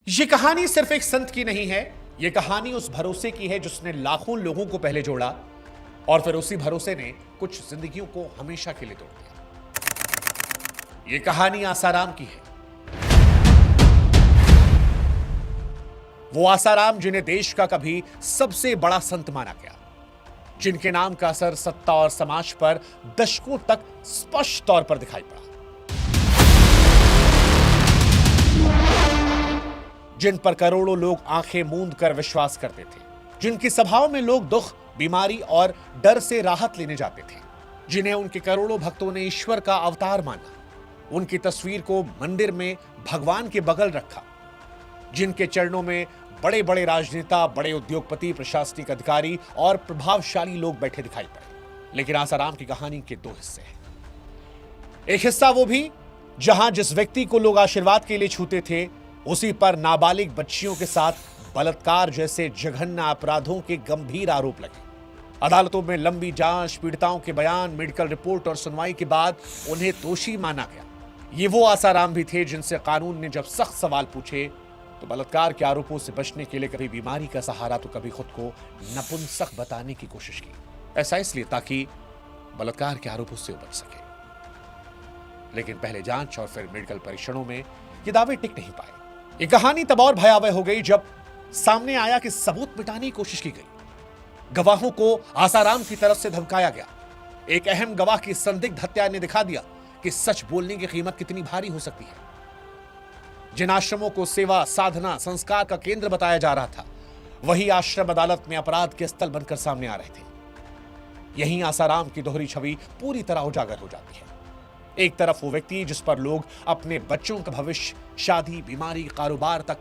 ये कहानी सिर्फ एक संत की नहीं है। ये कहानी उस भरोसे की है जिसने लाखों लोगों को पहले जोड़ा और फिर उसी भरोसे ने कुछ जिंदगियों को हमेशा के लिए तोड़ दिया। ये कहानी आसाराम की है। वो आसाराम जिन्हें देश का कभी सबसे बड़ा संत माना गया, जिनके नाम का असर सत्ता और समाज पर दशकों तक स्पष्ट तौर पर दिखाई पड़ा, जिन पर करोड़ों लोग आंखें मूंद कर विश्वास करते थे, जिनकी सभाओं में लोग दुख, बीमारी और डर से राहत लेने जाते थे, जिन्हें उनके करोड़ों भक्तों ने ईश्वर का अवतार माना, उनकी तस्वीर को मंदिर में भगवान के बगल रखा, जिनके चरणों में बड़े बड़े राजनेता, बड़े उद्योगपति, प्रशासनिक अधिकारी और प्रभावशाली लोग बैठे दिखाई पड़े। लेकिन आसाराम की कहानी के दो हिस्से हैं। एक हिस्सा वो भी जहां जिस व्यक्ति को लोग आशीर्वाद के लिए छूते थे, उसी पर नाबालिग बच्चियों के साथ बलात्कार जैसे जघन्य अपराधों के गंभीर आरोप लगे। अदालतों में लंबी जांच, पीड़िताओं के बयान, मेडिकल रिपोर्ट और सुनवाई के बाद उन्हें दोषी माना गया। ये वो आसाराम भी थे जिनसे कानून ने जब सख्त सवाल पूछे तो बलात्कार के आरोपों से बचने के लिए कभी बीमारी का सहारा तो कभी खुद को नपुंसक बताने की कोशिश की। ऐसा इसलिए ताकि बलात्कार के आरोपों से बच सके। लेकिन पहले जांच और फिर मेडिकल परीक्षणों में ये दावे टिक नहीं पाए। ये कहानी तब और भयावह हो गई जब सामने आया कि सबूत मिटाने की कोशिश की गई। गवाहों को आसाराम की तरफ से धमकाया गया। एक अहम गवाह की संदिग्ध हत्या ने दिखा दिया कि सच बोलने की कीमत कितनी भारी हो सकती है। जिन आश्रमों को सेवा, साधना, संस्कार का केंद्र बताया जा रहा था, वही आश्रम अदालत में अपराध के स्थल बनकर सामने आ रहे थे। यहीं आसाराम की दोहरी छवि पूरी तरह उजागर हो जाती है। एक तरफ वो व्यक्ति जिस पर लोग अपने बच्चों का भविष्य, शादी, बीमारी, कारोबार तक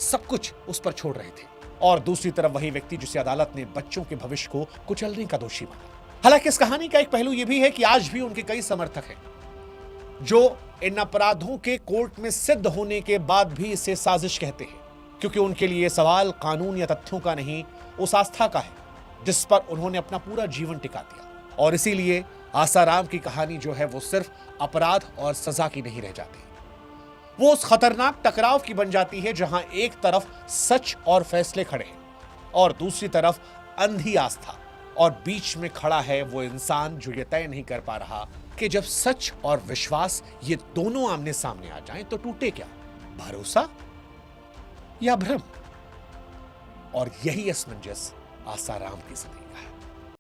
सब कुछ उस पर छोड़ रहे थे, और दूसरी तरफ वही व्यक्ति जिसे अदालत ने बच्चों के भविष्य को कुचलने का दोषी माना। हालांकि इस कहानी का एक पहलू यह भी है कि आज भी उनके कई समर्थक हैं जो इन अपराधों के कोर्ट में सिद्ध होने के बाद भी इसे साजिश कहते हैं, क्योंकि उनके लिए सवाल कानून या तथ्यों का नहीं, उस आस्था का है जिस पर उन्होंने अपना पूरा जीवन टिका दिया। और इसीलिए आसाराम की कहानी जो है वो सिर्फ अपराध और सजा की नहीं रह जाती, वो उस खतरनाक टकराव की बन जाती है जहां एक तरफ सच और फैसले खड़े हैं और दूसरी तरफ अंधी आस्था, और बीच में खड़ा है वो इंसान जो ये तय नहीं कर पा रहा कि जब सच और विश्वास ये दोनों आमने सामने आ जाएं तो टूटे क्या, भरोसा या भ्रम। और यही असमंजस आसाराम की जिंदगी का है।